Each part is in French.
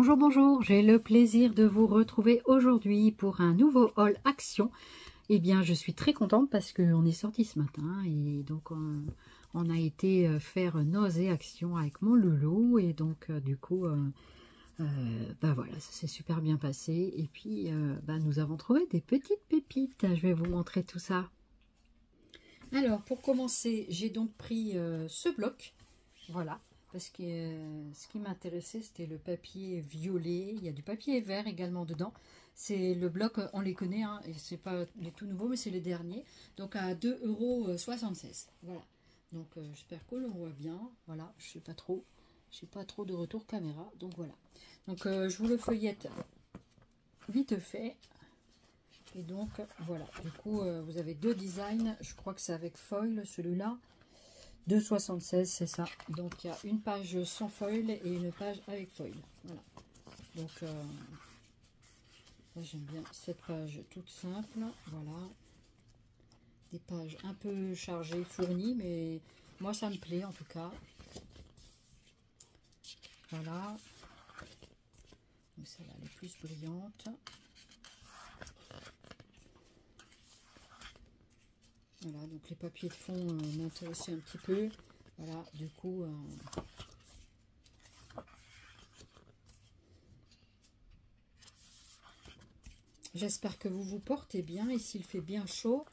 Bonjour, bonjour, j'ai le plaisir de vous retrouver aujourd'hui pour un nouveau haul action. Eh bien, je suis très contente parce qu'on est sorti ce matin et donc on a été faire nos actions avec mon loulou et donc du coup, bah voilà, ça s'est super bien passé et puis bah, nous avons trouvé des petites pépites. Je vais vous montrer tout ça. Alors, pour commencer, j'ai donc pris ce bloc, voilà. Parce que ce qui m'intéressait, c'était le papier violet. Il y a du papier vert également dedans. C'est le bloc, on les connaît, hein, et c'est pas les tout nouveaux, mais c'est les derniers. Donc à 2,76 €. Voilà. Donc j'espère que l'on voit bien. Voilà, je sais pas trop. J'ai pas trop de retour caméra. Donc voilà. Donc je vous le feuillette vite fait. Et donc voilà. Du coup, vous avez deux designs. Je crois que c'est avec foil celui-là. 2,76 c'est ça. Donc il y a une page sans foil et une page avec foil. Voilà. Donc moi j'aime bien cette page toute simple. Voilà. Des pages un peu chargées, fournies, mais moi ça me plaît en tout cas. Voilà. Donc celle-là elle est plus brillante. Voilà, donc les papiers de fond m'intéressaient un petit peu. Voilà, du coup... j'espère que vous vous portez bien et s'il fait bien chaud,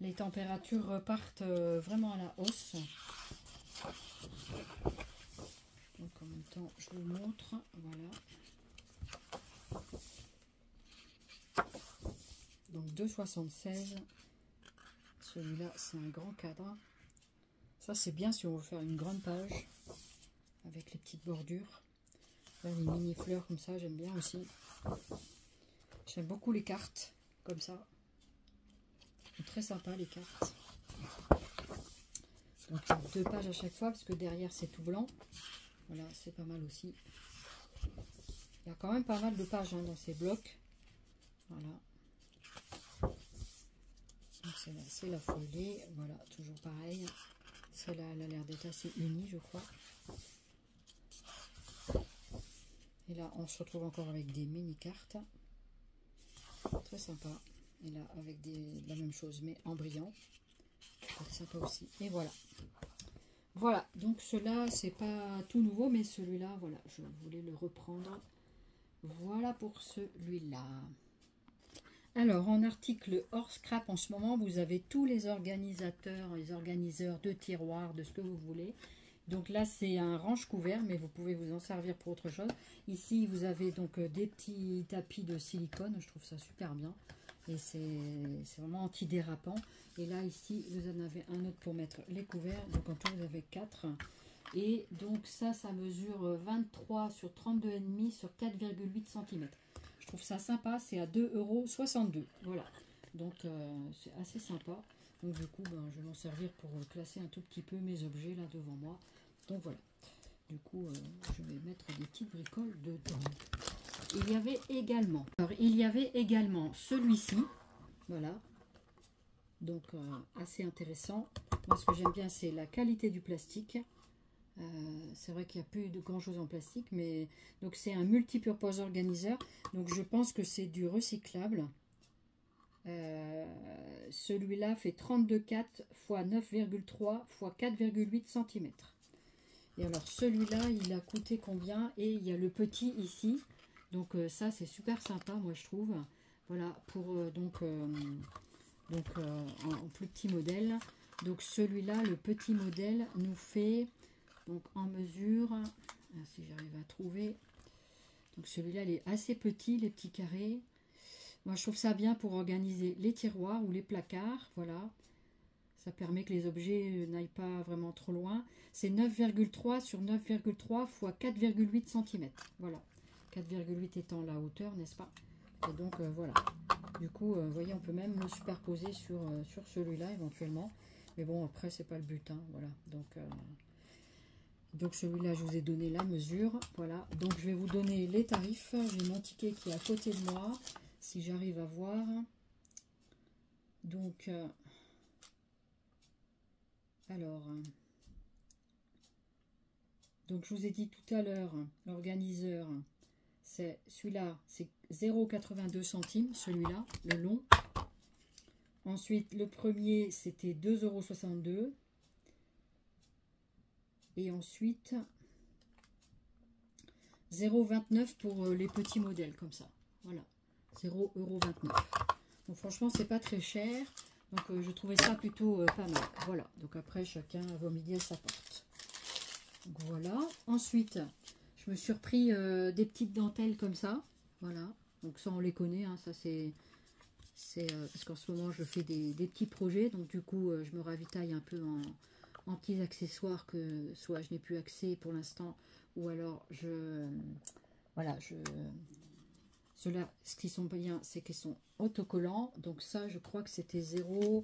les températures repartent vraiment à la hausse. Donc en même temps, je vous montre. Voilà. Donc 2,76. Celui-là, c'est un grand cadre. Ça, c'est bien si on veut faire une grande page avec les petites bordures. Là, les mini fleurs comme ça, j'aime bien aussi. J'aime beaucoup les cartes comme ça. C'est très sympa les cartes. Donc il y a deux pages à chaque fois parce que derrière c'est tout blanc. Voilà, c'est pas mal aussi. Il y a quand même pas mal de pages hein, dans ces blocs. Voilà. C'est la feuillée. Voilà, toujours pareil. Celle-là, elle a l'air d'être assez unie, je crois. Et là, on se retrouve encore avec des mini-cartes. Très sympa. Et là, avec la même chose, mais en brillant. Très sympa aussi. Et voilà. Voilà, donc cela, c'est pas tout nouveau, mais celui-là, voilà, je voulais le reprendre. Voilà pour celui-là. Alors, en article hors scrap, en ce moment, vous avez tous les organiseurs de tiroirs, de ce que vous voulez. Donc là, c'est un range couvert, mais vous pouvez vous en servir pour autre chose. Ici, vous avez donc des petits tapis de silicone. Je trouve ça super bien. Et c'est vraiment antidérapant. Et là, ici, vous en avez un autre pour mettre les couverts. Donc en tout, vous avez 4. Et donc ça mesure 23 sur 32,5 sur 4,8 cm. Je trouve ça sympa. C'est à 2,62 €. Voilà. Donc c'est assez sympa. Donc du coup, ben, je vais m'en servir pour classer un tout petit peu mes objets là devant moi. Donc voilà. Du coup, je vais mettre des petites bricoles dedans. Il y avait également celui-ci. Voilà. Donc assez intéressant. Moi, ce que j'aime bien, c'est la qualité du plastique. C'est vrai qu'il n'y a plus de grand chose en plastique, mais donc c'est un multipurpose organizer. Donc je pense que c'est du recyclable. Celui-là fait 32,4 x 9,3 x 4,8 cm. Et alors celui-là, il a coûté combien? Et il y a le petit ici. Donc ça, c'est super sympa, moi je trouve. Voilà, pour en plus petit modèle. Donc celui-là, le petit modèle, nous fait donc en mesure, si j'arrive à trouver. Donc celui-là, il est assez petit, les petits carrés. Moi, je trouve ça bien pour organiser les tiroirs ou les placards. Voilà. Ça permet que les objets n'aillent pas vraiment trop loin. C'est 9,3 sur 9,3 x 4,8 cm. Voilà. 4,8 étant la hauteur, n'est-ce pas? Et donc, voilà. Du coup, vous voyez, on peut même le superposer sur celui-là éventuellement. Mais bon, après, c'est pas le but. Hein, voilà. Donc celui-là, je vous ai donné la mesure. Voilà. Donc, je vais vous donner les tarifs. J'ai mon ticket qui est à côté de moi. Si j'arrive à voir. Donc, alors, donc je vous ai dit tout à l'heure, l'organiseur, C'est celui-là, c'est 0,82 centimes, celui-là, le long. Ensuite, le premier, c'était 2,62 €. Et ensuite, 0,29 pour les petits modèles, comme ça. Voilà, 0,29 €. Donc franchement, c'est pas très cher. Donc je trouvais ça plutôt pas mal. Voilà, donc après, chacun à vos midi à sa porte. Donc voilà. Ensuite, je me suis repris des petites dentelles comme ça. Voilà, donc ça, on les connaît. Hein. Ça, c'est parce qu'en ce moment, je fais des petits projets. Donc du coup, je me ravitaille un peu en petits accessoires que soit je n'ai plus accès pour l'instant, ou alors voilà, ceux-là, ce qui sont bien, c'est qu'ils sont autocollants. Donc ça, je crois que c'était 0,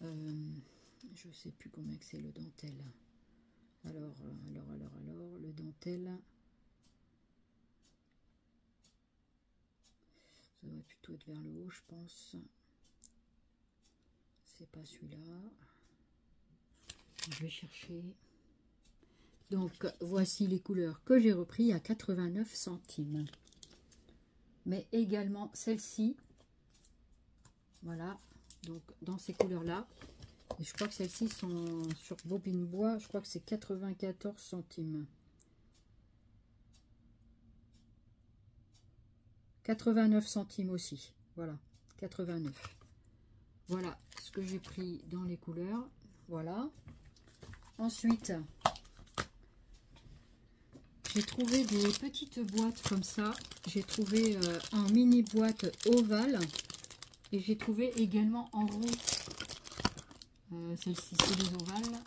je sais plus combien que c'est le dentelle. Alors, le dentelle, ça doit plutôt être vers le haut, je pense. C'est pas celui-là. Je vais chercher. Donc, voici les couleurs que j'ai repris à 89 centimes. Mais également celle-ci. Voilà. Donc, dans ces couleurs-là. Et je crois que celles-ci sont sur bobine bois. Je crois que c'est 94 centimes. 89 centimes aussi. Voilà. 89. Voilà ce que j'ai pris dans les couleurs. Voilà. Ensuite, j'ai trouvé des petites boîtes comme ça. J'ai trouvé en mini boîte ovale. Et j'ai trouvé également en rond. Celle-ci, c'est les ovales.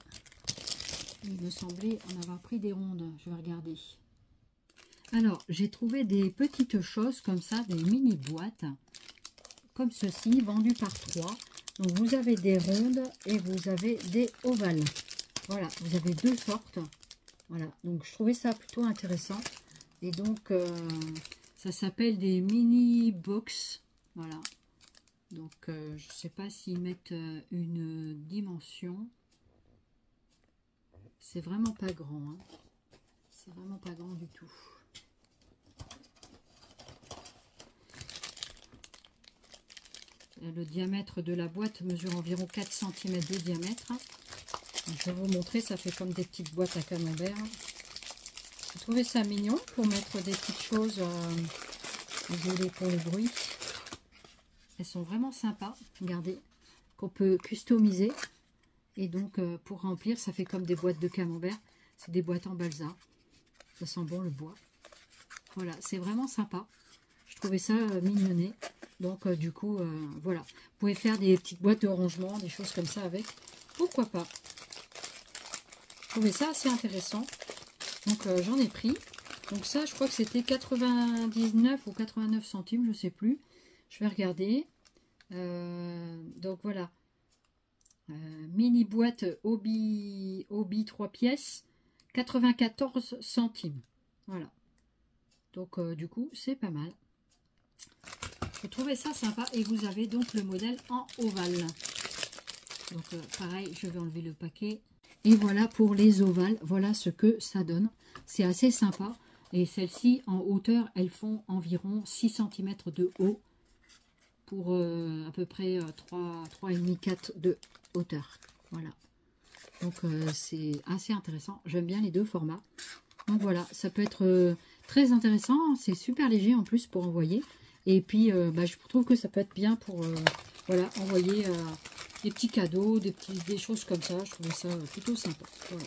Il me semblait en avoir pris des rondes. Je vais regarder. Alors, j'ai trouvé des petites choses comme ça, des mini boîtes. Comme ceci, vendues par 3. Donc, vous avez des rondes et vous avez des ovales. Voilà, vous avez deux sortes. Voilà, donc je trouvais ça plutôt intéressant. Et donc, ça s'appelle des mini box. Voilà. Donc, je ne sais pas s'ils mettent une dimension. C'est vraiment pas grand. Hein. C'est vraiment pas grand du tout. Le diamètre de la boîte mesure environ 4 cm de diamètre. Donc, je vais vous montrer, ça fait comme des petites boîtes à camembert. J'ai trouvé ça mignon pour mettre des petites choses. Désolé pour le bruit. Elles sont vraiment sympas, regardez, qu'on peut customiser. Et donc, pour remplir, ça fait comme des boîtes de camembert. C'est des boîtes en balsa. Ça sent bon le bois. Voilà, c'est vraiment sympa. Je trouvais ça mignonné. Donc, du coup, voilà. Vous pouvez faire des petites boîtes de rangement, des choses comme ça avec. Pourquoi pas? Je trouvais ça assez intéressant. Donc, j'en ai pris. Donc, ça, je crois que c'était 99 ou 89 centimes, je ne sais plus. Je vais regarder. Donc voilà. Mini boîte Obi 3 pièces. 94 centimes. Voilà. Donc du coup, c'est pas mal. Je trouvais ça sympa. Et vous avez donc le modèle en ovale. Donc pareil, je vais enlever le paquet. Et voilà pour les ovales. Voilà ce que ça donne. C'est assez sympa. Et celles-ci, en hauteur, elles font environ 6 cm de haut. Pour à peu près 3,5-4 de hauteur. Voilà. Donc c'est assez intéressant. J'aime bien les deux formats. Donc voilà, ça peut être très intéressant. C'est super léger en plus pour envoyer. Et puis je trouve que ça peut être bien pour voilà, envoyer des petits cadeaux, des choses comme ça. Je trouve ça plutôt sympa. Voilà.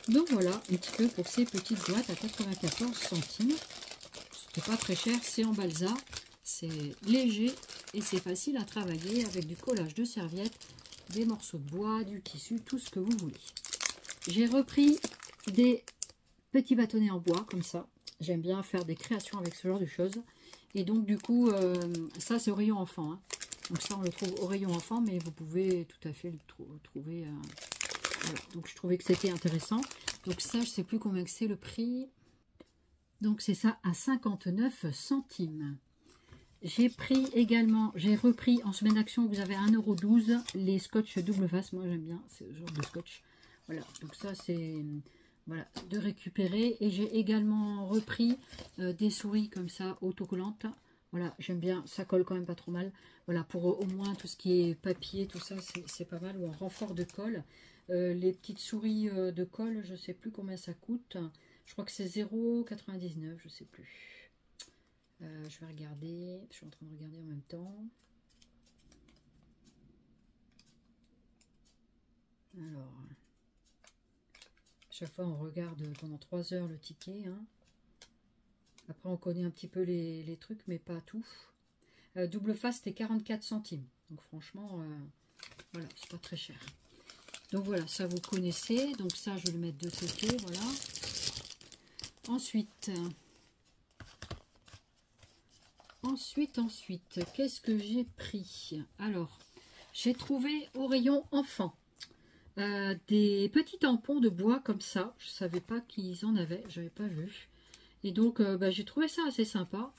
Donc voilà, un petit peu pour ces petites boîtes à 94 centimes. C'était pas très cher, c'est en balsa. C'est léger et c'est facile à travailler avec du collage de serviettes, des morceaux de bois, du tissu, tout ce que vous voulez. J'ai repris des petits bâtonnets en bois comme ça. J'aime bien faire des créations avec ce genre de choses. Et donc du coup, ça c'est au rayon enfant. Hein. Donc ça on le trouve au rayon enfant, mais vous pouvez tout à fait le trouver. Voilà. Donc je trouvais que c'était intéressant. Donc ça, je ne sais plus combien que c'est le prix. Donc c'est ça à 59 centimes. J'ai pris également, j'ai repris en semaine d'action, vous avez 1,12 € les scotch double face. Moi j'aime bien ce genre de scotch. Voilà, donc ça c'est voilà, de récupérer. Et j'ai également repris des souris comme ça, autocollantes. Voilà, j'aime bien, ça colle quand même pas trop mal. Voilà, pour au moins tout ce qui est papier, tout ça, c'est pas mal. Ou en renfort de colle. Les petites souris de colle, je sais plus combien ça coûte. Je crois que c'est 0,99, je sais plus. Je vais regarder, je suis en train de regarder en même temps. Alors, chaque fois on regarde pendant 3 heures le ticket. Hein. Après on connaît un petit peu les trucs, mais pas tout. Double face c'était 44 centimes. Donc franchement, voilà, c'est pas très cher. Donc voilà, ça vous connaissez. Donc ça je vais le mettre de côté, voilà. Ensuite, qu'est-ce que j'ai pris? Alors, j'ai trouvé au rayon enfant des petits tampons de bois comme ça. Je ne savais pas qu'ils en avaient, je n'avais pas vu. Et donc, j'ai trouvé ça assez sympa.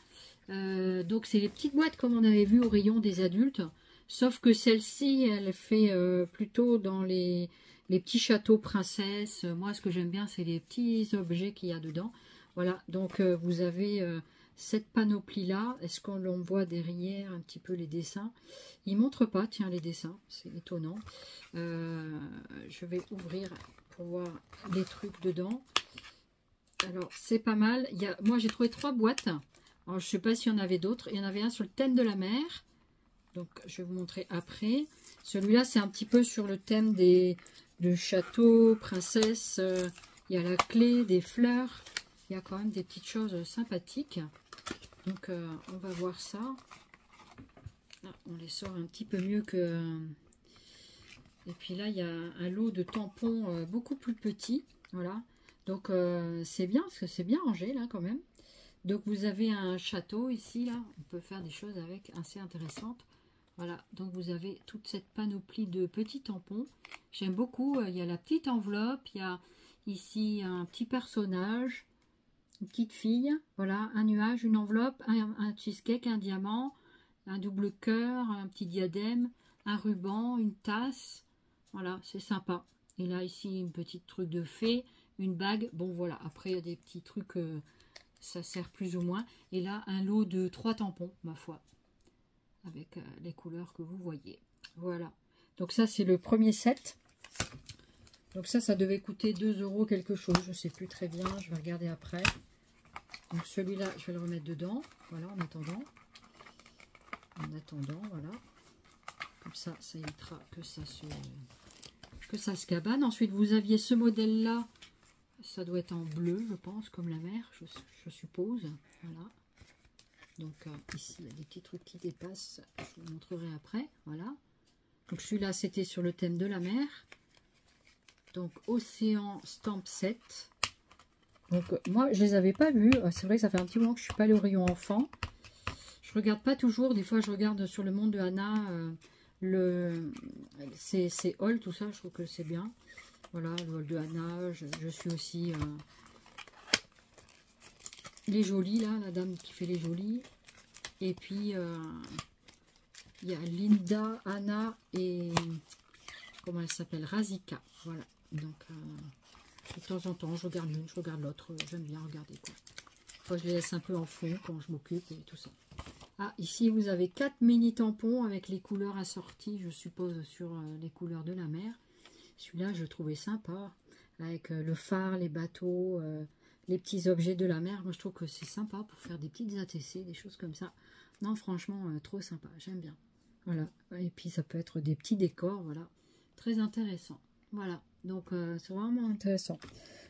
Donc, c'est les petites boîtes comme on avait vu au rayon des adultes. Sauf que celle-ci, elle fait plutôt dans les petits châteaux princesses. Moi, ce que j'aime bien, c'est les petits objets qu'il y a dedans. Voilà, donc vous avez cette panoplie-là. Est-ce qu'on voit derrière un petit peu les dessins? Il ne montre pas, tiens, les dessins. C'est étonnant. Je vais ouvrir pour voir les trucs dedans. Alors, c'est pas mal. Moi, j'ai trouvé 3 boîtes. Alors, je ne sais pas s'il y en avait d'autres. Il y en avait un sur le thème de la mer. Donc, je vais vous montrer après. Celui-là, c'est un petit peu sur le thème de château, princesse. Il y a la clé, des fleurs. Il y a quand même des petites choses sympathiques. Donc, on va voir ça. Là, on les sort un petit peu mieux que... Et puis là, il y a un lot de tampons beaucoup plus petits. Voilà. Donc, c'est bien, parce que c'est bien rangé, là, quand même. Donc, vous avez un château ici, là. On peut faire des choses avec assez intéressantes. Voilà. Donc, vous avez toute cette panoplie de petits tampons. J'aime beaucoup. Il y a la petite enveloppe. Il y a ici un petit personnage. Une petite fille, voilà, un nuage, une enveloppe, un cheesecake, un diamant, un double cœur, un petit diadème, un ruban, une tasse, voilà, c'est sympa. Et là, ici, une petite truc de fée, une bague, bon voilà, après il y a des petits trucs, ça sert plus ou moins. Et là, un lot de 3 tampons, ma foi, avec les couleurs que vous voyez. Voilà, donc ça c'est le premier set. Donc ça devait coûter 2 € quelque chose, je ne sais plus très bien, je vais regarder après. Donc celui-là, je vais le remettre dedans, voilà, en attendant. Voilà. Comme ça, ça évitera que ça se cabane. Ensuite, vous aviez ce modèle-là, ça doit être en bleu, je pense, comme la mer, je suppose. Voilà. Donc ici, il y a des petits trucs qui dépassent, je vous montrerai après, voilà. Donc celui-là, c'était sur le thème de la mer. Donc Océan Stamp Set. Donc moi je les avais pas vus, c'est vrai que ça fait un petit moment que je suis pas allée au rayon enfant. Je regarde pas toujours, des fois je regarde sur le monde de Anna, c'est Haul, tout ça, je trouve que c'est bien. Voilà, le Haul de Anna, je suis aussi les jolies là, la dame qui fait les jolies. Et puis il y a Linda, Anna et comment elle s'appelle, Razika, voilà. Donc de temps en temps, je regarde l'une, je regarde l'autre. J'aime bien regarder quoi. Fois, je les laisse un peu en fond quand je m'occupe et tout ça. Ah, ici, vous avez 4 mini tampons avec les couleurs assorties, je suppose, sur les couleurs de la mer. Celui-là, je trouvais sympa. Avec le phare, les bateaux, les petits objets de la mer. Moi, je trouve que c'est sympa pour faire des petites ATC, des choses comme ça. Non, franchement, trop sympa. J'aime bien. Voilà. Et puis, ça peut être des petits décors. Voilà. Très intéressant. Voilà. Donc, c'est vraiment intéressant.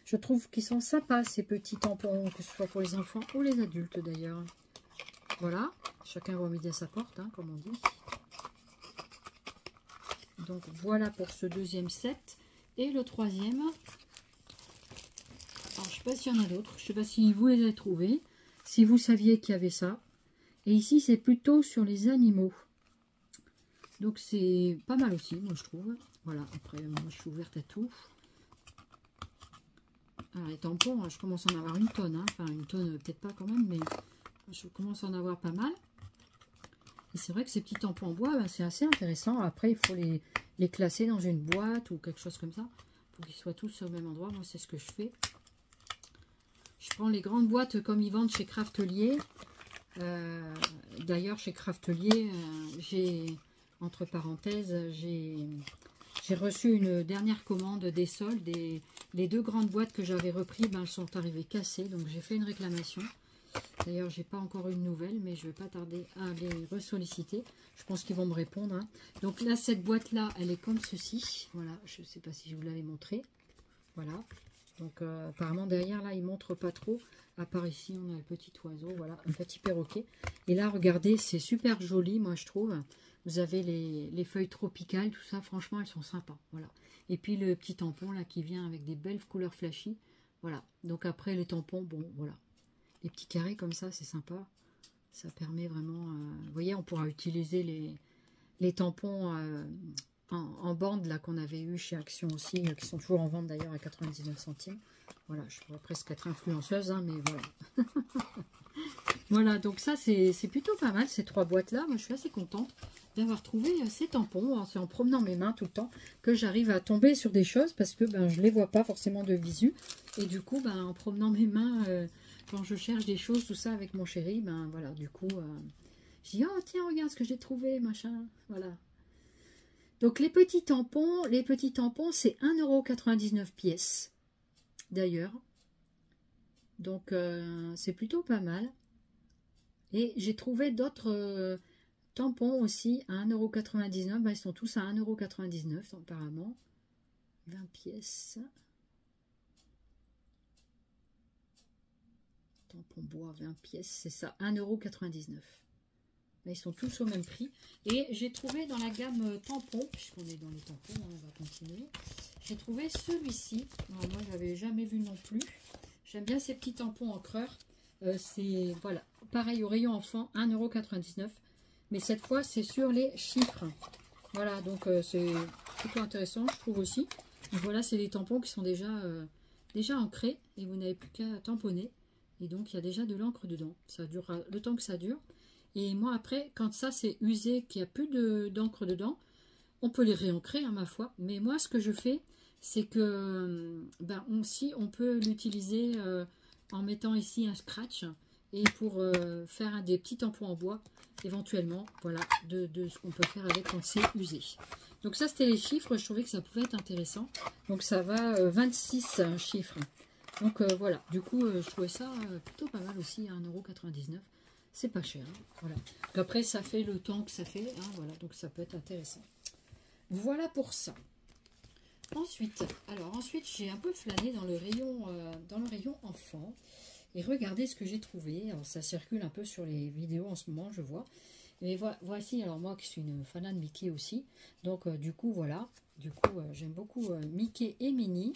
Je trouve qu'ils sont sympas, ces petits tampons, que ce soit pour les enfants ou les adultes, d'ailleurs. Voilà. Chacun voit midi à sa porte, hein, comme on dit. Donc, voilà pour ce deuxième set. Et le troisième... Alors, je ne sais pas s'il y en a d'autres. Je ne sais pas si vous les avez trouvés. Si vous saviez qu'il y avait ça. Et ici, c'est plutôt sur les animaux. Donc, c'est pas mal aussi, moi, je trouve. Voilà, après, moi, je suis ouverte à tout. Alors, les tampons, je commence à en avoir une tonne. Hein. Enfin, une tonne, peut-être pas quand même, mais je commence à en avoir pas mal. Et c'est vrai que ces petits tampons en bois, ben, c'est assez intéressant. Après, il faut les classer dans une boîte ou quelque chose comme ça faut qu'ils soient tous au même endroit. Moi, c'est ce que je fais. Je prends les grandes boîtes comme ils vendent chez Craftelier. D'ailleurs, chez Craftelier, j'ai, entre parenthèses, j'ai reçu une dernière commande des soldes. Les 2 grandes boîtes que j'avais repris, ben, elles sont arrivées cassées. Donc, j'ai fait une réclamation. D'ailleurs, j'ai pas encore une nouvelle, mais je vais pas tarder à les ressolliciter. Je pense qu'ils vont me répondre. Hein. Donc là, cette boîte-là, elle est comme ceci. Voilà, je sais pas si je vous l'avais montré. Voilà. Donc apparemment, derrière, là, il montre pas trop. À part ici, on a le petit oiseau. Voilà, un petit perroquet. Et là, regardez, c'est super joli, moi, je trouve. Vous avez les feuilles tropicales, tout ça. Franchement, elles sont sympas. Voilà. Et puis, le petit tampon, là, qui vient avec des belles couleurs flashy. Voilà. Donc après, les tampons, bon, voilà. Les petits carrés comme ça, c'est sympa. Ça permet vraiment... vous voyez, on pourra utiliser les tampons en bande là qu'on avait eu chez Action aussi, qui sont toujours en vente d'ailleurs à 99 centimes. Voilà, je pourrais presque être influenceuse, hein, mais voilà. Voilà, donc ça, c'est plutôt pas mal, ces 3 boîtes-là. Moi, je suis assez contente d'avoir trouvé ces tampons. C'est en promenant mes mains tout le temps que j'arrive à tomber sur des choses parce que ben, je ne les vois pas forcément de visu. Et du coup, ben, en promenant mes mains... quand je cherche des choses, tout ça avec mon chéri, ben voilà, du coup, je dis, oh tiens, regarde ce que j'ai trouvé, machin, voilà. Donc les petits tampons, c'est 1,99 € pièce, d'ailleurs. Donc c'est plutôt pas mal. Et j'ai trouvé d'autres tampons aussi à 1,99 €. Ben, ils sont tous à 1,99 € apparemment. 20 pièces. Tampon bois, 20 pièces, c'est ça, 1,99 €. Ils sont tous au même prix. Et j'ai trouvé dans la gamme tampons, puisqu'on est dans les tampons, hein, on va continuer. J'ai trouvé celui-ci. Moi, je n'avais jamais vu non plus. J'aime bien ces petits tampons encreurs. C'est, voilà, pareil au rayon enfant, 1,99 €. Mais cette fois, c'est sur les chiffres. Voilà, donc c'est plutôt intéressant, je trouve aussi. Donc voilà, c'est les tampons qui sont déjà ancrés. Et vous n'avez plus qu'à tamponner. Et donc, il y a déjà de l'encre dedans. Ça durera le temps que ça dure. Et moi, après, quand ça, c'est usé, qu'il n'y a plus d'encre dedans, on peut les réancrer, hein, ma foi. Mais moi, ce que je fais, c'est que, ben, on peut l'utiliser en mettant ici un scratch. Et pour faire des petits tampons en bois, éventuellement, voilà, de ce qu'on peut faire avec quand c'est usé. Donc ça, c'était les chiffres. Je trouvais que ça pouvait être intéressant. Donc ça va 26 chiffres. Donc voilà, du coup, je trouvais ça plutôt pas mal aussi, à 1,99 €. C'est pas cher. Hein, voilà. Donc après, ça fait le temps que ça fait. Hein, voilà, donc ça peut être intéressant. Voilà pour ça. Ensuite, j'ai un peu flâné dans le rayon enfant. Et regardez ce que j'ai trouvé. Alors, ça circule un peu sur les vidéos en ce moment, je vois. Mais voici, alors moi qui suis une fanat de Mickey aussi. Donc, du coup, voilà. Du coup, j'aime beaucoup Mickey et Minnie.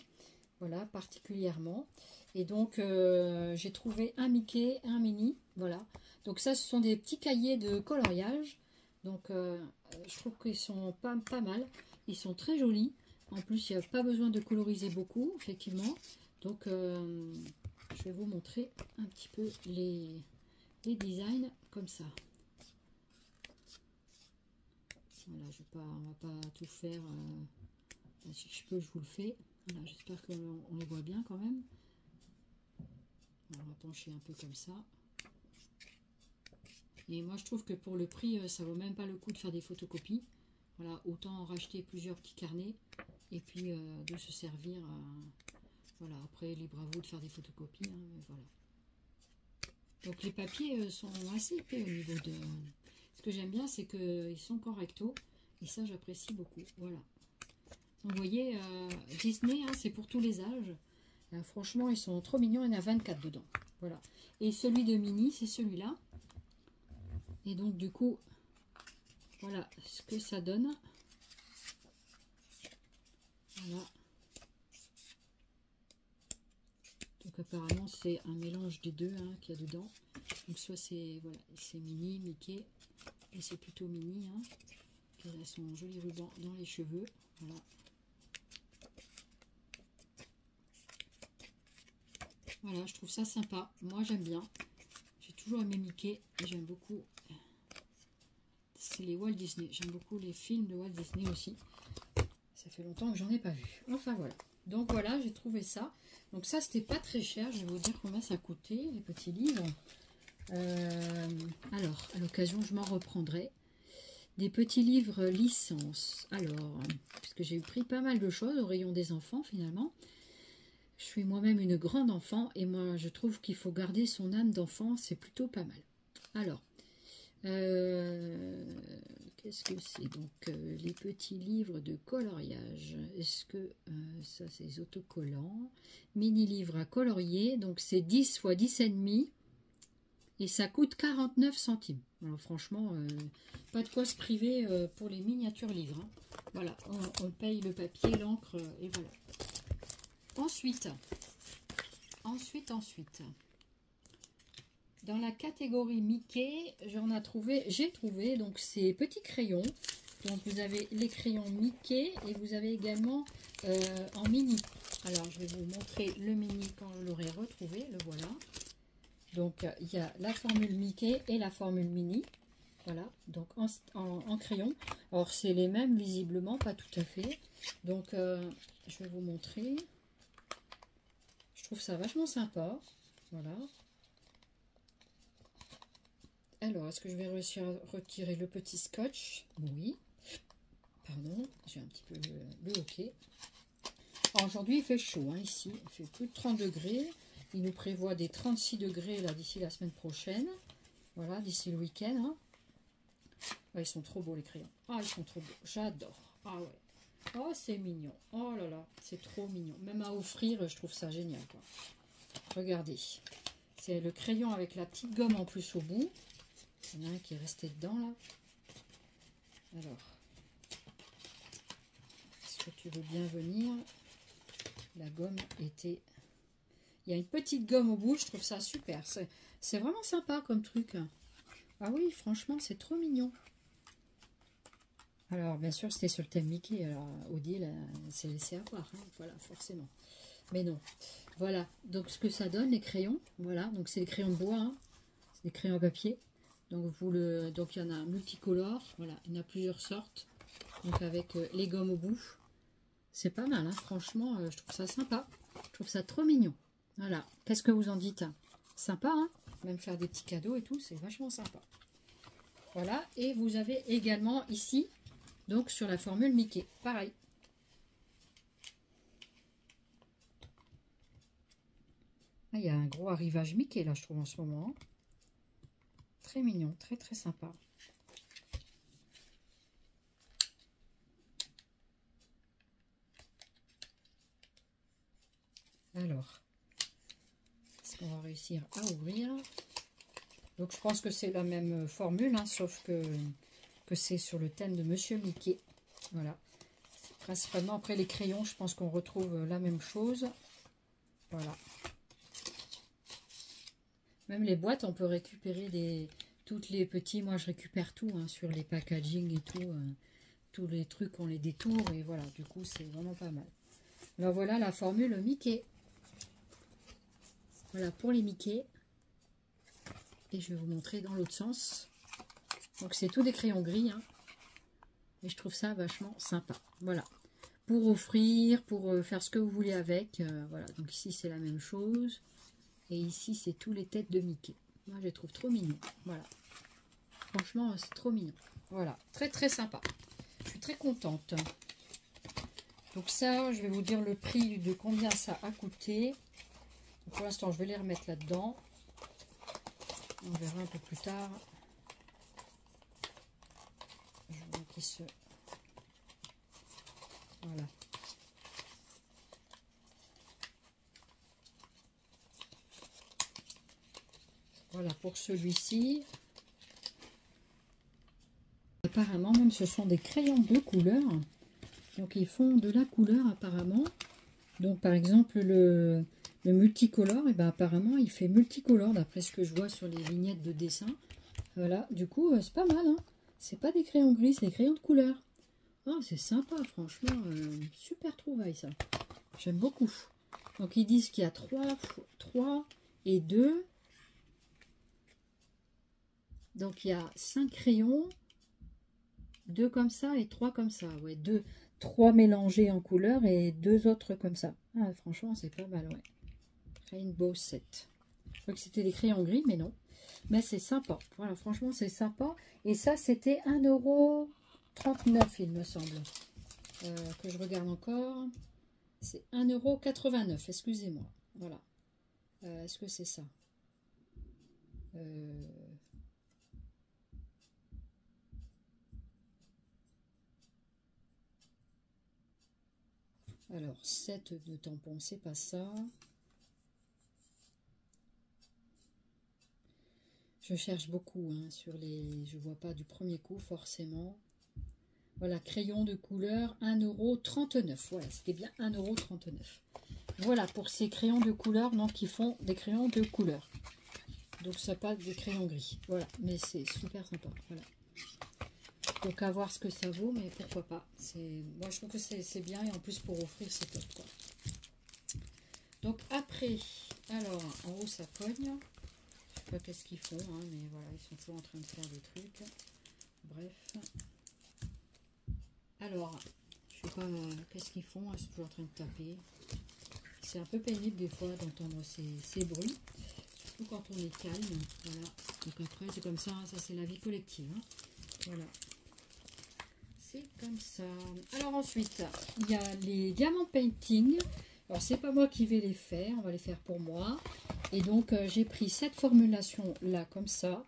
Voilà, particulièrement. Et donc, j'ai trouvé un Mickey, un Minnie. Voilà. Donc, ça, ce sont des petits cahiers de coloriage. Donc, je trouve qu'ils sont pas mal. Ils sont très jolis. En plus, il n'y a pas besoin de coloriser beaucoup, effectivement. Donc, je vais vous montrer un petit peu les designs comme ça. Voilà, on va pas tout faire. Si je peux, je vous le fais. Voilà, j'espère qu'on les voit bien quand même. On va pencher un peu comme ça. Et moi, je trouve que pour le prix, ça vaut même pas le coup de faire des photocopies. Voilà, autant en racheter plusieurs petits carnets et puis de se servir. Voilà, après, libre à vous de faire des photocopies. Hein, mais voilà. Donc, les papiers sont assez épais au niveau de... Ce que j'aime bien, c'est qu'ils sont correctos. Et ça, j'apprécie beaucoup. Voilà. Donc, vous voyez, Disney, hein, c'est pour tous les âges. Franchement, ils sont trop mignons. Il y en a 24 dedans. Voilà. Et celui de Minnie, c'est celui-là. Et donc, du coup, voilà ce que ça donne. Voilà. Donc, apparemment, c'est un mélange des deux hein, qu'il y a dedans. Donc, soit c'est voilà, c'est Minnie, Mickey. Et c'est plutôt Minnie. Hein, qui a son joli ruban dans les cheveux. Voilà. Voilà, je trouve ça sympa. Moi, j'aime bien. J'ai toujours aimé Mickey et j'aime beaucoup. C'est les Walt Disney. J'aime beaucoup les films de Walt Disney aussi. Ça fait longtemps que j'en ai pas vu. Enfin, voilà. Donc voilà, j'ai trouvé ça. Donc ça, c'était pas très cher. Je vais vous dire combien ça coûtait, les petits livres. Alors, à l'occasion, je m'en reprendrai. Des petits livres licence. Alors, puisque j'ai pris pas mal de choses au rayon des enfants, finalement. Je suis moi-même une grande enfant et moi, je trouve qu'il faut garder son âme d'enfant. C'est plutôt pas mal. Alors, qu'est-ce que c'est? Donc, les petits livres de coloriage. Est-ce que ça, c'est les autocollants? Mini-livres à colorier. Donc, c'est 10 x 10,5. Et ça coûte 49 centimes. Alors, franchement, pas de quoi se priver pour les miniatures livres. Hein. Voilà, on paye le papier, l'encre, et voilà. Ensuite. Dans la catégorie Mickey, j'ai trouvé donc ces petits crayons. Donc vous avez les crayons Mickey et vous avez également en mini. Alors je vais vous montrer le mini quand je l'aurai retrouvé, le voilà. Donc il y a la formule Mickey et la formule mini. Voilà, donc en crayon. Alors c'est les mêmes visiblement, pas tout à fait. Donc je vais vous montrer. Je trouve ça vachement sympa. Voilà. Alors, est-ce que je vais réussir à retirer le petit scotch? Oui. Pardon, j'ai un petit peu le hoquet. Aujourd'hui, il fait chaud hein, ici. Il fait plus de 30 degrés. Il nous prévoit des 36 degrés là d'ici la semaine prochaine. Voilà, d'ici le week-end. Hein. Ah, ils sont trop beaux les crayons. Ah, ils sont trop beaux. J'adore. Ah ouais. Oh, c'est mignon. Oh là là, c'est trop mignon. Même à offrir, je trouve ça génial. Quoi. Regardez. C'est le crayon avec la petite gomme en plus au bout. Il y en a un qui est resté dedans là. Alors, est-ce que tu veux bien venir? La gomme était... Il y a une petite gomme au bout, je trouve ça super. C'est vraiment sympa comme truc. Ah oui, franchement, c'est trop mignon. Alors, bien sûr, c'était sur le thème Mickey. Alors, Odile s'est laissé avoir. Hein, voilà, forcément. Mais non. Voilà, donc ce que ça donne, les crayons. Voilà, donc c'est des crayons de bois. Hein, c'est des crayons à papier. Donc il y en a un multicolore, voilà, il y en a plusieurs sortes. Donc avec les gommes au bout. C'est pas mal, hein, franchement, je trouve ça sympa. Je trouve ça trop mignon. Voilà, qu'est-ce que vous en dites? Sympa, hein? Même faire des petits cadeaux et tout, c'est vachement sympa. Voilà, et vous avez également ici, donc sur la formule Mickey, pareil. Ah, il y a un gros arrivage Mickey là, je trouve en ce moment. Très mignon, très très sympa. Alors, est-ce qu'on va réussir à ouvrir? Donc je pense que c'est la même formule, hein, sauf que c'est sur le thème de Monsieur Mickey. Voilà. Principalement après les crayons, je pense qu'on retrouve la même chose. Voilà. Même les boîtes, on peut récupérer toutes les petits. Moi, je récupère tout hein, sur les packaging et tout. Tous les trucs, on les détourne et voilà. Du coup, c'est vraiment pas mal. Alors voilà la formule Mickey. Voilà pour les Mickey. Et je vais vous montrer dans l'autre sens. Donc c'est tout des crayons gris. Hein. Et je trouve ça vachement sympa. Voilà. Pour offrir, pour faire ce que vous voulez avec. Voilà. Donc ici c'est la même chose. Et ici c'est tous les têtes de Mickey. Moi je les trouve trop mignons. Voilà. Franchement c'est trop mignon. Voilà. Très très sympa. Je suis très contente. Donc ça je vais vous dire le prix de combien ça a coûté. Donc, pour l'instant je vais les remettre là-dedans. On verra un peu plus tard. Je vois qu'ils se... Voilà. Voilà pour celui-ci. Apparemment, même ce sont des crayons de couleur. Donc ils font de la couleur apparemment. Donc par exemple le multicolore, et ben apparemment il fait multicolore d'après ce que je vois sur les vignettes de dessin. Voilà, du coup c'est pas mal. Hein. C'est pas des crayons gris, c'est des crayons de couleur. Oh, c'est sympa, franchement, super trouvaille ça. J'aime beaucoup. Donc ils disent qu'il y a 3 et 2. Donc il y a 5 crayons, 2 comme ça et 3 comme ça. Ouais, 2 3 mélangés en couleur et 2 autres comme ça. Ah, franchement, c'est pas mal, ouais. Rainbow Set. Je crois que c'était des crayons gris, mais non. Mais c'est sympa. Voilà, franchement, c'est sympa. Et ça, c'était 1,39 €, il me semble. Que je regarde encore. C'est 1,89 €. Excusez-moi. Voilà. Est-ce que c'est ça? Alors, 7 de tampons, c'est pas ça. Je cherche beaucoup hein, sur les... Je vois pas du premier coup forcément. Voilà, crayon de couleur, 1,39 €. Voilà, c'était bien 1,39 €. Voilà, pour ces crayons de couleur, donc qui font des crayons de couleur. Donc ça pas des crayons gris. Voilà, mais c'est super sympa. Voilà. Donc à voir ce que ça vaut, mais pourquoi pas. Moi je trouve que c'est bien et en plus pour offrir c'est top quoi. Donc après, alors en haut ça cogne. Je sais pas qu'est-ce qu'ils font, hein, mais voilà, ils sont toujours en train de faire des trucs. Bref. Alors, je sais pas qu'est-ce qu'ils font, ils sont toujours en train de taper. C'est un peu pénible des fois d'entendre ces bruits, surtout quand on est calme. Voilà. Donc après c'est comme ça, ça c'est la vie collective. Hein. Voilà. C'est comme ça. Alors ensuite, il y a les diamants painting. Alors c'est pas moi qui vais les faire, on va les faire pour moi. Et donc j'ai pris cette formulation là comme ça.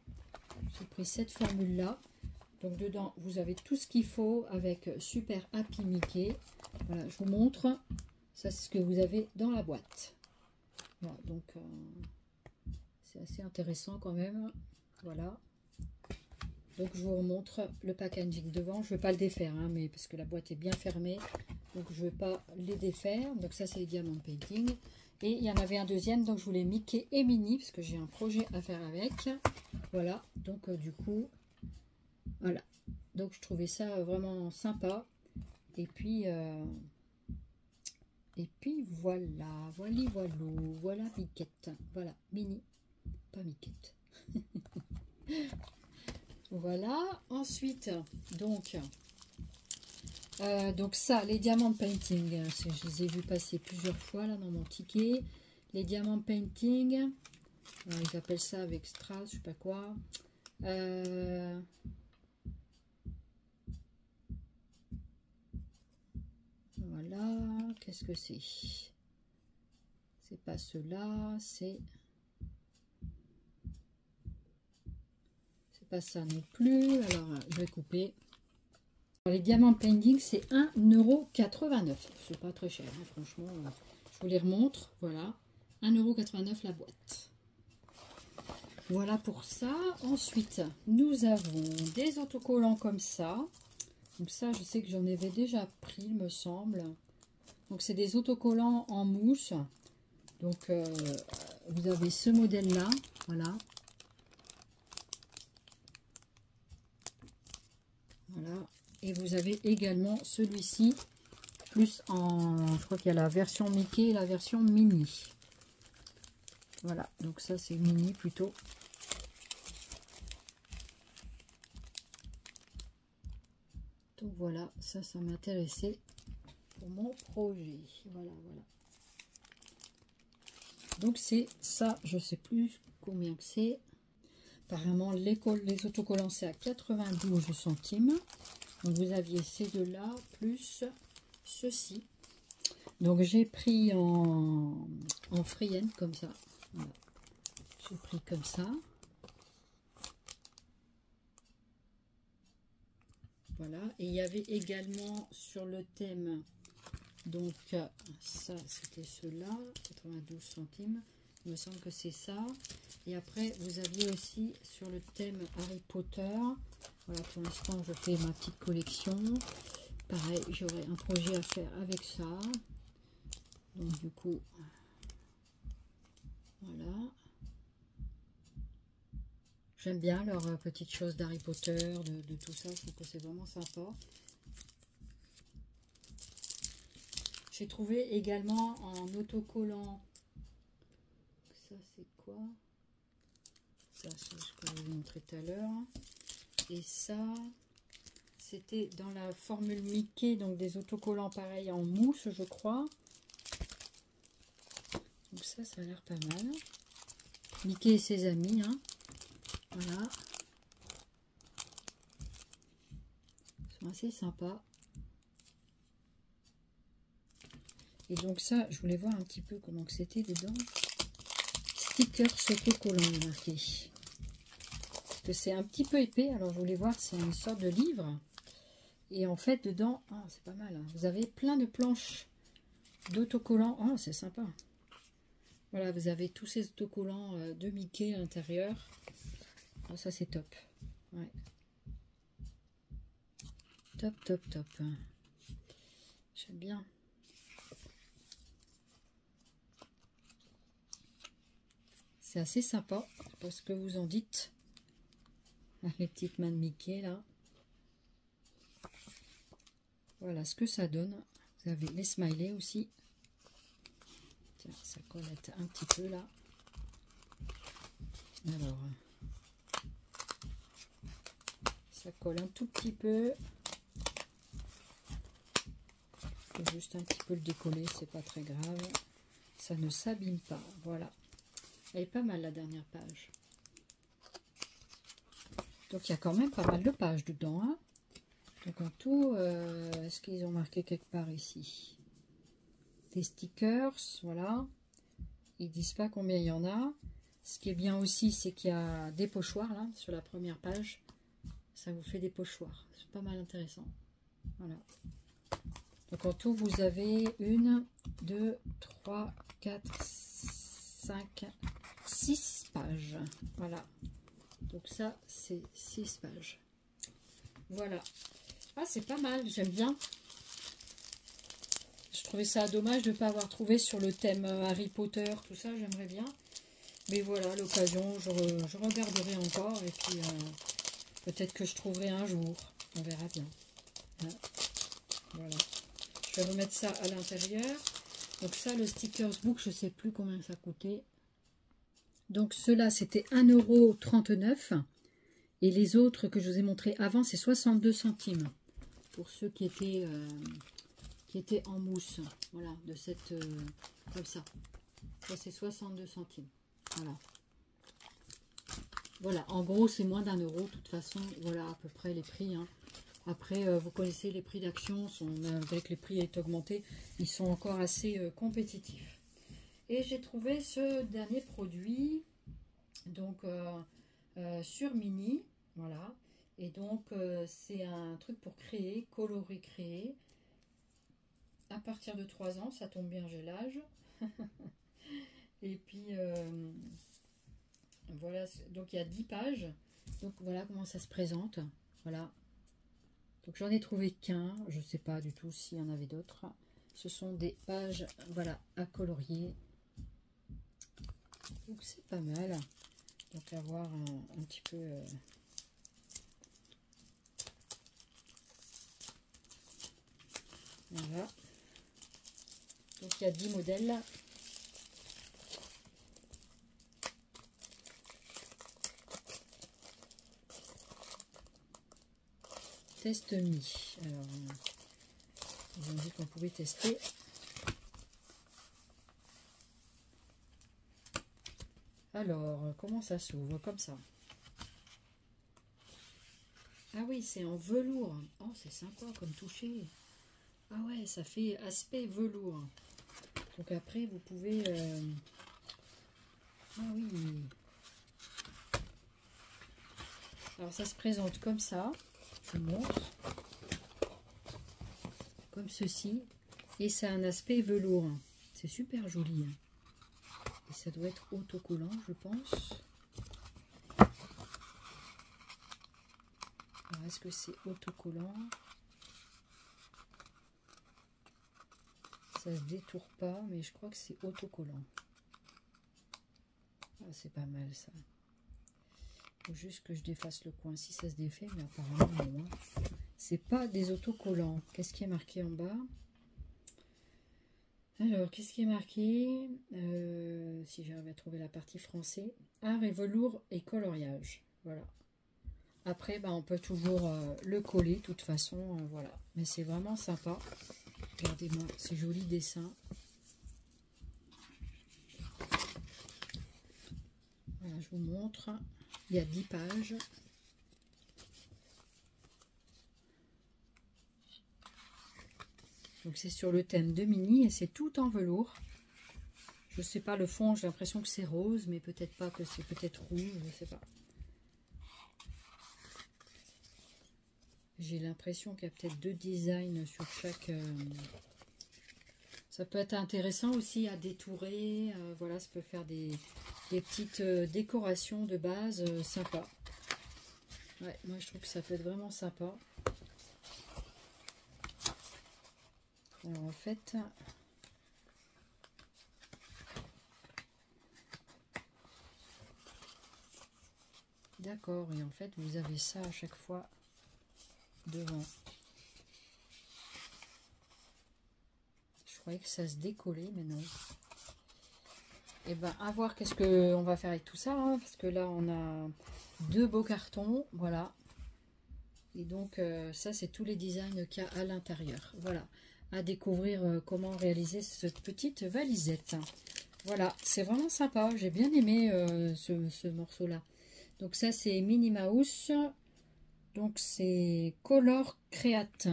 J'ai pris cette formule là. Donc dedans vous avez tout ce qu'il faut avec Super Happy Mickey. Voilà, je vous montre. Ça c'est ce que vous avez dans la boîte. Voilà, donc c'est assez intéressant quand même. Voilà. Donc je vous remontre le packaging devant. Je ne vais pas le défaire, hein, mais parce que la boîte est bien fermée. Donc je ne vais pas les défaire. Donc ça c'est les diamants painting. Et il y en avait un deuxième, donc je voulais Mickey et Minnie, parce que j'ai un projet à faire avec. Voilà, donc du coup, voilà. Donc je trouvais ça vraiment sympa. Et puis voilà, voilà Miquette. Voilà, Minnie, pas Miquette. Voilà, ensuite, donc ça, les diamants painting, je les ai vus passer plusieurs fois là dans mon ticket. Les diamants painting, ils appellent ça avec strass, je sais pas quoi. Voilà, qu'est-ce que c'est? C'est pas cela, c'est pas ça non plus. Alors, je vais couper. Les diamants painting, c'est 1,89 €. C'est pas très cher, hein, franchement. Je vous les remontre. Voilà, 1,89 € la boîte. Voilà pour ça. Ensuite, nous avons des autocollants comme ça. Donc ça, je sais que j'en avais déjà pris, il me semble. Donc c'est des autocollants en mousse. Donc vous avez ce modèle-là. Voilà. Voilà. Et vous avez également celui-ci, plus en, je crois qu'il y a la version Mickey et la version Mini. Voilà, donc ça c'est Mini plutôt. Donc voilà, ça m'intéressait pour mon projet. Voilà, voilà. Donc c'est ça, je sais plus combien que c'est. Apparemment les autocollants c'est à 92 centimes. Donc vous aviez ces deux-là, plus ceci. Donc j'ai pris en Frienne comme ça. Voilà. J'ai pris comme ça. Voilà. Et il y avait également sur le thème, donc ça c'était ceux-là, 92 centimes. Il me semble que c'est ça. Et après vous aviez aussi sur le thème Harry Potter. Voilà, pour l'instant je fais ma petite collection. Pareil, j'aurai un projet à faire avec ça. Donc du coup, voilà. J'aime bien leurs petites choses d'Harry Potter, de tout ça. Je trouve que c'est vraiment sympa. J'ai trouvé également en autocollant. Ça c'est quoi? Ça je peux vous montrer tout à l'heure. Et ça c'était dans la formule Mickey, donc des autocollants pareils en mousse, je crois. Donc ça a l'air pas mal. Mickey et ses amis, hein. Voilà. Ils sont assez sympas. Et donc ça, je voulais voir un petit peu comment que c'était dedans. Stickers autocollants marqué. Parce que c'est un petit peu épais, alors je voulais voir, c'est une sorte de livre. Et en fait, dedans, oh, c'est pas mal, hein. Vous avez plein de planches d'autocollants. Oh, c'est sympa. Voilà, vous avez tous ces autocollants de Mickey à l'intérieur. Oh, ça, c'est top. Ouais. Top, top, top. J'aime bien. C'est assez sympa. Je sais pas ce que vous en dites. Les petites mains de Mickey, là. Voilà ce que ça donne. Vous avez les smileys aussi. Tiens, ça colle un petit peu là. Alors, ça colle un tout petit peu. Je vais juste un petit peu le décoller, c'est pas très grave. Ça ne s'abîme pas. Voilà. Elle est pas mal la dernière page. Donc il y a quand même pas mal de pages dedans, hein. Donc en tout, est-ce qu'ils ont marqué quelque part ici? Des stickers, voilà. Ils disent pas combien il y en a. Ce qui est bien aussi, c'est qu'il y a des pochoirs là, sur la première page. Ça vous fait des pochoirs. C'est pas mal intéressant. Voilà. Donc en tout, vous avez 1, 2, 3, 4, 5, 6 pages. Voilà. Donc ça, c'est 6 pages. Voilà. Ah, c'est pas mal, j'aime bien. Je trouvais ça dommage de ne pas avoir trouvé sur le thème Harry Potter, tout ça, j'aimerais bien. Mais voilà, l'occasion, je regarderai encore. Et puis, peut-être que je trouverai un jour. On verra bien. Hein, voilà. Je vais remettre ça à l'intérieur. Donc ça, le stickers book, je ne sais plus combien ça coûtait. Donc ceux-là, c'était 1,39 €. Et les autres que je vous ai montrés avant, c'est 62 centimes. Pour ceux qui étaient en mousse. Voilà, de cette... comme ça. Ça, c'est 62 centimes. Voilà. Voilà, en gros, c'est moins d'1 euro. De toute façon, voilà à peu près les prix. Hein. Après, vous connaissez les prix d'action. Avec les prix est augmenté, ils sont encore assez compétitifs. Et j'ai trouvé ce dernier produit. Donc, sur Mini. Voilà. Et donc, c'est un truc pour créer, colorer, créer. À partir de 3 ans, ça tombe bien, j'ai l'âge. Et puis, voilà. Donc, il y a 10 pages. Donc, voilà comment ça se présente. Voilà. Donc, j'en ai trouvé qu'un. Je ne sais pas du tout s'il y en avait d'autres. Ce sont des pages, voilà, à colorier. Donc, c'est pas mal. Donc, à voir un petit peu... Voilà. Donc il y a 10 modèles. Test me. Alors, ils ont dit qu'on pouvait tester. Alors, comment ça s'ouvre? Comme ça. Ah oui, c'est en velours. Oh, c'est sympa comme toucher. Ah ouais, ça fait aspect velours. Donc après, vous pouvez... Ah oui. Alors ça se présente comme ça. Je vous montre. Comme ceci. Et ça a un aspect velours. C'est super joli. Et ça doit être autocollant, je pense. Alors, est-ce que c'est autocollant? Ça se détourne pas, mais je crois que c'est autocollant. Ah, c'est pas mal ça. Faut juste que je défasse le coin. Si ça se défait, mais apparemment non. Hein. C'est pas des autocollants. Qu'est-ce qui est marqué en bas? Alors, qu'est-ce qui est marqué? Si j'arrive à trouver la partie français. Art et velours et coloriage. Voilà. Après, on peut toujours le coller, de toute façon, voilà. Mais c'est vraiment sympa. Regardez-moi ces jolis dessins. Voilà, je vous montre. Il y a 10 pages. Donc c'est sur le thème de Minnie et c'est tout en velours. Je sais pas, le fond, j'ai l'impression que c'est rose, mais peut-être pas, que c'est peut-être rouge, je sais pas. J'ai l'impression qu'il y a peut-être 2 designs sur chaque... Ça peut être intéressant aussi à détourer. Voilà, ça peut faire des petites décorations de base sympa. Ouais, moi je trouve que ça peut être vraiment sympa. Alors en fait... D'accord, et en fait vous avez ça à chaque fois devant. Je croyais que ça se décollait, mais non. Et ben à voir qu'est-ce qu'on va faire avec tout ça, hein, parce que là on a 2 beaux cartons, voilà. Et donc ça c'est tous les designs qu'il y a à l'intérieur. Voilà, à découvrir comment réaliser cette petite valisette. Voilà, c'est vraiment sympa, j'ai bien aimé ce morceau-là. Donc ça c'est Minnie Mouse, donc c'est Color Create,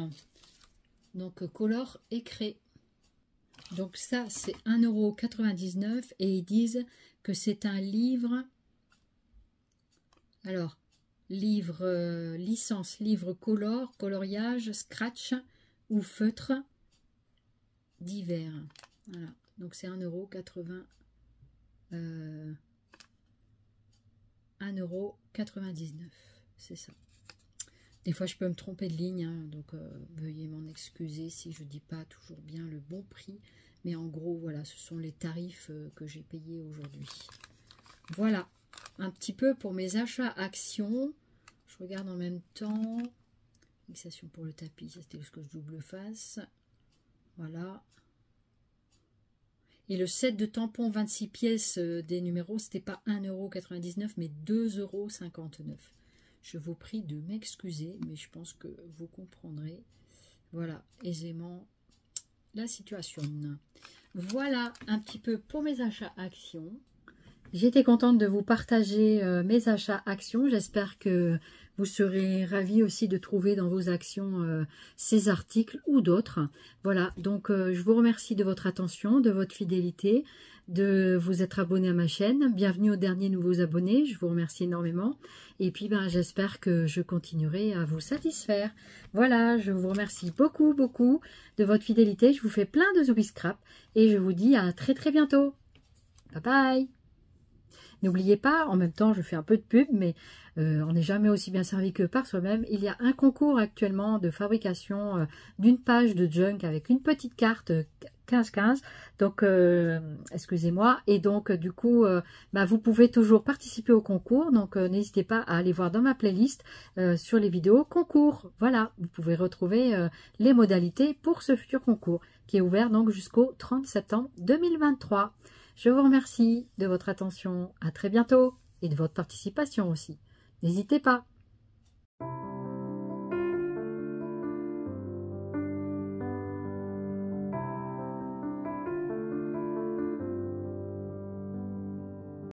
donc Color et Cré. Donc ça c'est 1,99 € et ils disent que c'est un livre, alors livre licence, livre color, coloriage, scratch ou feutre divers. Voilà, donc c'est 1,99 €. 1,99 €, c'est ça. Des fois je peux me tromper de ligne, hein, donc veuillez m'en excuser si je dis pas toujours bien le bon prix, mais en gros voilà, ce sont les tarifs que j'ai payés aujourd'hui. Voilà un petit peu pour mes achats actions. Je regarde en même temps. Fixation pour le tapis, ça c'était le scotch double face. Voilà. Et le set de tampons 26 pièces des numéros, c'était pas 1,99 € mais 2,59 €. Je vous prie de m'excuser, mais je pense que vous comprendrez, voilà, aisément la situation. Voilà un petit peu pour mes achats actions. J'étais contente de vous partager mes achats actions. J'espère que vous serez ravis aussi de trouver dans vos actions ces articles ou d'autres. Voilà, donc je vous remercie de votre attention, de votre fidélité, de vous être abonné à ma chaîne. Bienvenue aux derniers nouveaux abonnés, je vous remercie énormément. Et puis j'espère que je continuerai à vous satisfaire. Voilà, je vous remercie beaucoup, beaucoup de votre fidélité. Je vous fais plein de zoubi scrap et je vous dis à très très bientôt. Bye bye. N'oubliez pas, en même temps je fais un peu de pub, mais on n'est jamais aussi bien servi que par soi-même. Il y a un concours actuellement de fabrication d'une page de junk avec une petite carte 15-15. Donc, excusez-moi. Et donc, du coup, vous pouvez toujours participer au concours. Donc, n'hésitez pas à aller voir dans ma playlist sur les vidéos concours. Voilà, vous pouvez retrouver les modalités pour ce futur concours qui est ouvert donc jusqu'au 30 septembre 2023. Je vous remercie de votre attention. À très bientôt et de votre participation aussi. N'hésitez pas.